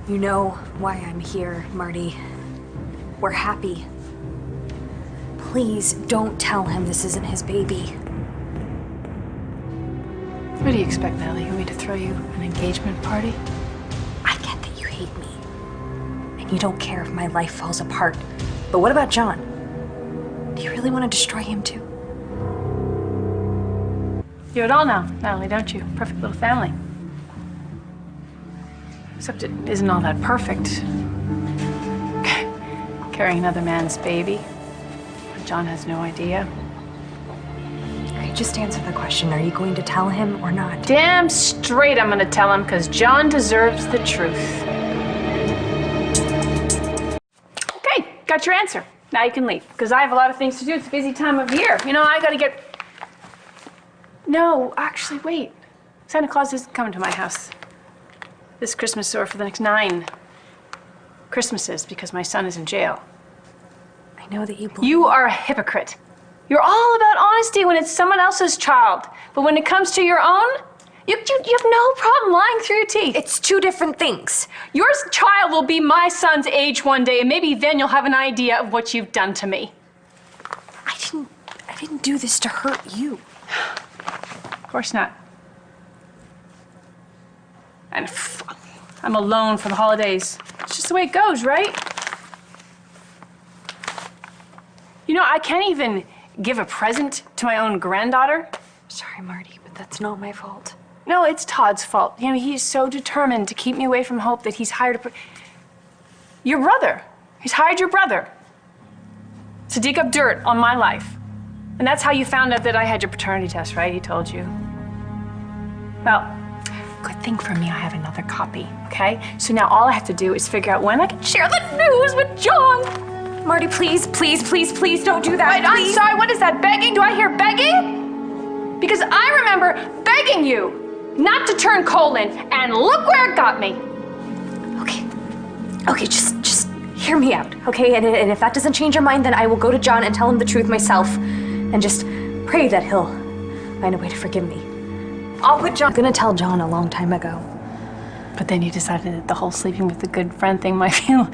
You know why I'm here, Marty. We're happy. Please don't tell him this isn't his baby. What do you expect, Natalie? You want me to throw you an engagement party? I get that you hate me. And you don't care if my life falls apart. But what about John? Do you really want to destroy him too? You have it all now, Natalie, don't you? Perfect little family. Except it isn't all that perfect. Carrying another man's baby. John has no idea. Okay, just answer the question. Are you going to tell him or not? Damn straight I'm gonna tell him, because John deserves the truth. Okay, got your answer. Now you can leave, because I have a lot of things to do. It's a busy time of year. You know, I gotta get... No, actually, wait. Santa Claus isn't coming to my house this Christmas or for the next 9 Christmases, because my son is in jail. I know that you believe... You are a hypocrite. You're all about honesty when it's someone else's child. But when it comes to your own, you have no problem lying through your teeth. It's 2 different things. Your child will be my son's age one day, and maybe then you'll have an idea of what you've done to me. I didn't do this to hurt you. Of course not. And I'm alone for the holidays. It's just the way it goes, right? You know, I can't even give a present to my own granddaughter. Sorry, Marty, but that's not my fault. No, it's Todd's fault. You know, he's so determined to keep me away from hope that he's hired your brother. He's hired your brother to dig up dirt on my life. And that's how you found out that I had your paternity test, right? He told you. Well, good thing for me I have another copy, okay? So now all I have to do is figure out when I can share the news with John. Marty, please, please, please, please don't do that. Wait, I'm sorry, what is that, begging? Do I hear begging? Because I remember begging you not to turn coal in, and look where it got me. Okay, just hear me out, okay? And if that doesn't change your mind, then I will go to John and tell him the truth myself, and just pray that he'll find a way to forgive me. I'll put John... I'm gonna tell John a long time ago. But then you decided that the whole sleeping with a good friend thing might feel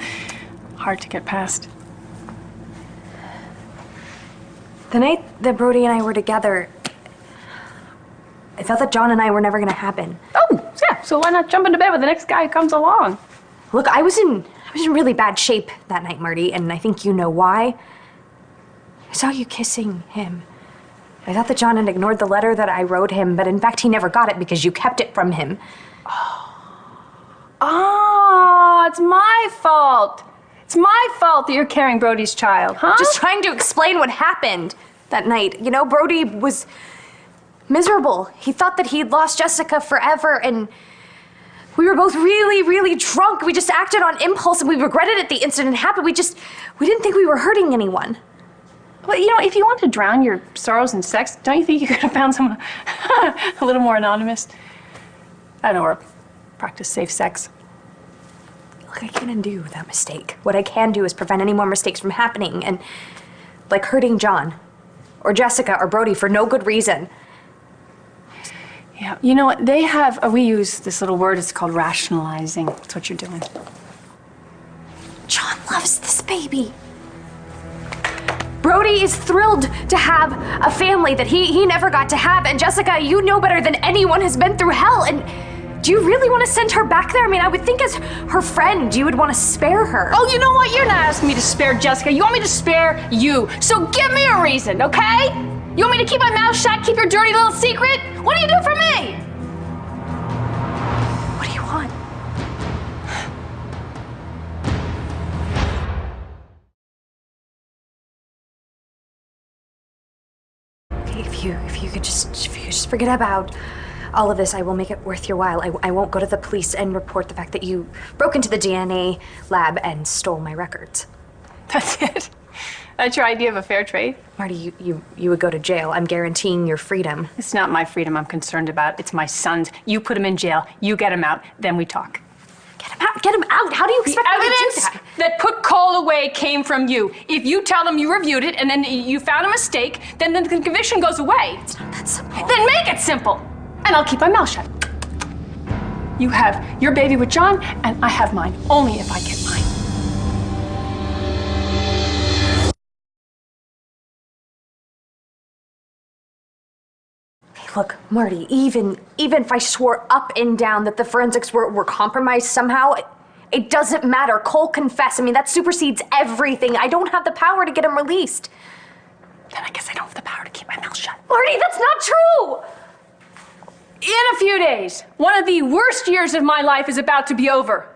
hard to get past. The night that Brody and I were together, I thought that John and I were never gonna happen. Oh, yeah, so why not jump into bed with the next guy who comes along? Look, I was in really bad shape that night, Marty, and I think you know why. I saw you kissing him. I thought that John had ignored the letter that I wrote him, but in fact he never got it because you kept it from him. Oh, it's my fault. It's my fault that you're carrying Brody's child, huh? Just trying to explain what happened that night. You know, Brody was miserable. He thought that he'd lost Jessica forever, and we were both really, really drunk. We just acted on impulse, and we regretted it the instant it happened. We didn't think we were hurting anyone. Well, you know, if you want to drown your sorrows in sex, don't you think you could have found someone a little more anonymous? I don't know, or practice safe sex. Look, I can't undo that mistake. What I can do is prevent any more mistakes from happening, and like hurting John, or Jessica, or Brody for no good reason. Yeah, you know what, they have, we use this little word, it's called rationalizing. That's what you're doing. John loves this baby. Brody is thrilled to have a family that he never got to have, and Jessica, you know better than anyone, has been through hell, and do you really want to send her back there? I mean, I would think as her friend, you would want to spare her. Oh, you know what? You're not asking me to spare Jessica. You want me to spare you. So give me a reason, okay? You want me to keep my mouth shut, keep your dirty little secret? What do you do for me? What do you want? Okay, if you could just forget about all of this, I will make it worth your while. I won't go to the police and report the fact that you broke into the DNA lab and stole my records. That's it? That's your idea of a fair trade? Marty, you would go to jail. I'm guaranteeing your freedom. It's not my freedom I'm concerned about. It's my son's. You put him in jail, you get him out, then we talk. Get him out! Get him out! How do you expect me to do evidence that? that put coal away came from you. If you tell them you reviewed it and then you found a mistake, then the conviction goes away. It's not that simple. Then make it simple, and I'll keep my mouth shut. You have your baby with John, and I have mine, only if I get mine. Look, Marty, even if I swore up and down that the forensics were compromised somehow, it doesn't matter. Cole confessed. I mean, that supersedes everything. I don't have the power to get him released. Then I guess I don't have the power to keep my mouth shut. Marty, that's not true! In a few days, one of the worst years of my life is about to be over.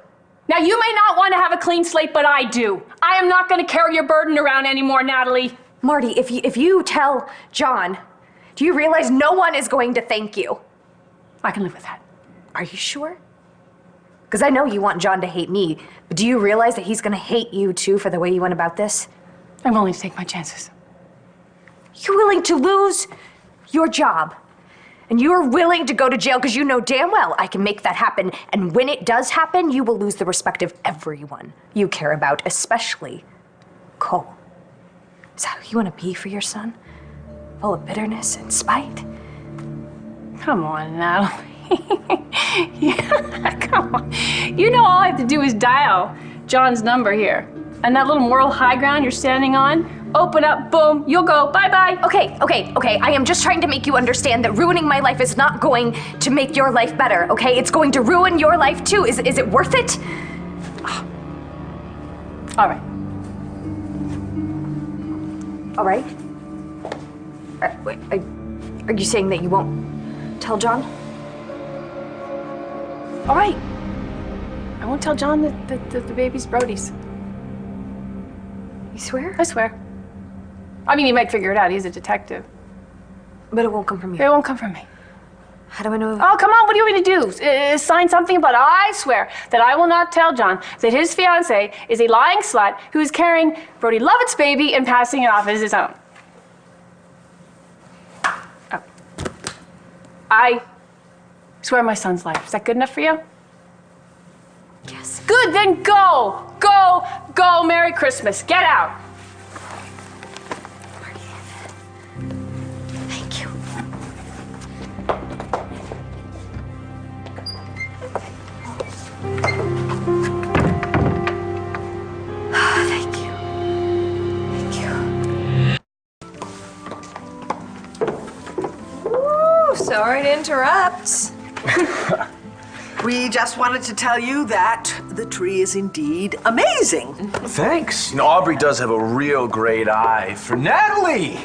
Now, you may not want to have a clean slate, but I do. I am not going to carry your burden around anymore, Natalie. Marty, if you tell John, do you realize no one is going to thank you? I can live with that. Are you sure? Because I know you want John to hate me, but do you realize that he's going to hate you too for the way you went about this? I'm willing to take my chances. You're willing to lose your job. And you're willing to go to jail because you know damn well I can make that happen. And when it does happen, you will lose the respect of everyone you care about, especially Cole. Is that who you want to be for your son? Full of bitterness and spite? Come on, Natalie. Yeah, come on. You know all I have to do is dial John's number here. And that little moral high ground you're standing on, open up, boom, you'll go, bye-bye. Okay. I am just trying to make you understand that ruining my life is not going to make your life better, okay? It's going to ruin your life too. Is it worth it? All right. All right? Are you saying that you won't tell John? All right. I won't tell John that the baby's Brody's. You swear? I swear. I mean, he might figure it out. He's a detective. But it won't come from you. It won't come from me. How do I know? Oh, come on. What do you want me to do? Sign something about I swear that I will not tell John that his fiancée is a lying slut who is carrying Brody Lovett's baby and passing it off as his own. Oh. I swear my son's life. Is that good enough for you? Yes. Good, then go! Go! Merry Christmas. Get out! Thank you. Thank you. Ooh, sorry to interrupt. We just wanted to tell you that the tree is indeed amazing. Thanks. You know, Aubrey does have a real great eye for Natalie.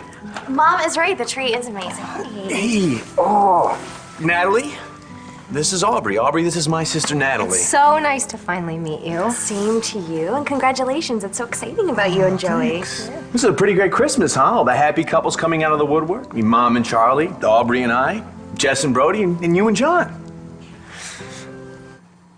Mom is right. The tree is amazing. Hey, Natalie, this is Aubrey. Aubrey, this is my sister Natalie. So nice to finally meet you. Same to you, and congratulations. It's so exciting about you and Joey. Thanks. This is a pretty great Christmas, huh? All the happy couples coming out of the woodwork. Your mom and Charlie, Aubrey and I, Jess and Brody, and you and John.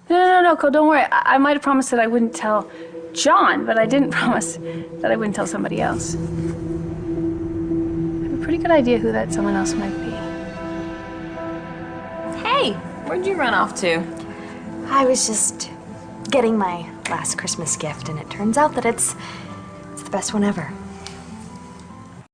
No, Cole, don't worry. I might have promised that I wouldn't tell John, but I didn't promise that I wouldn't tell somebody else. I have a pretty good idea who that someone else might be. Hey, where'd you run off to? I was just getting my last Christmas gift, and it turns out that it's the best one ever.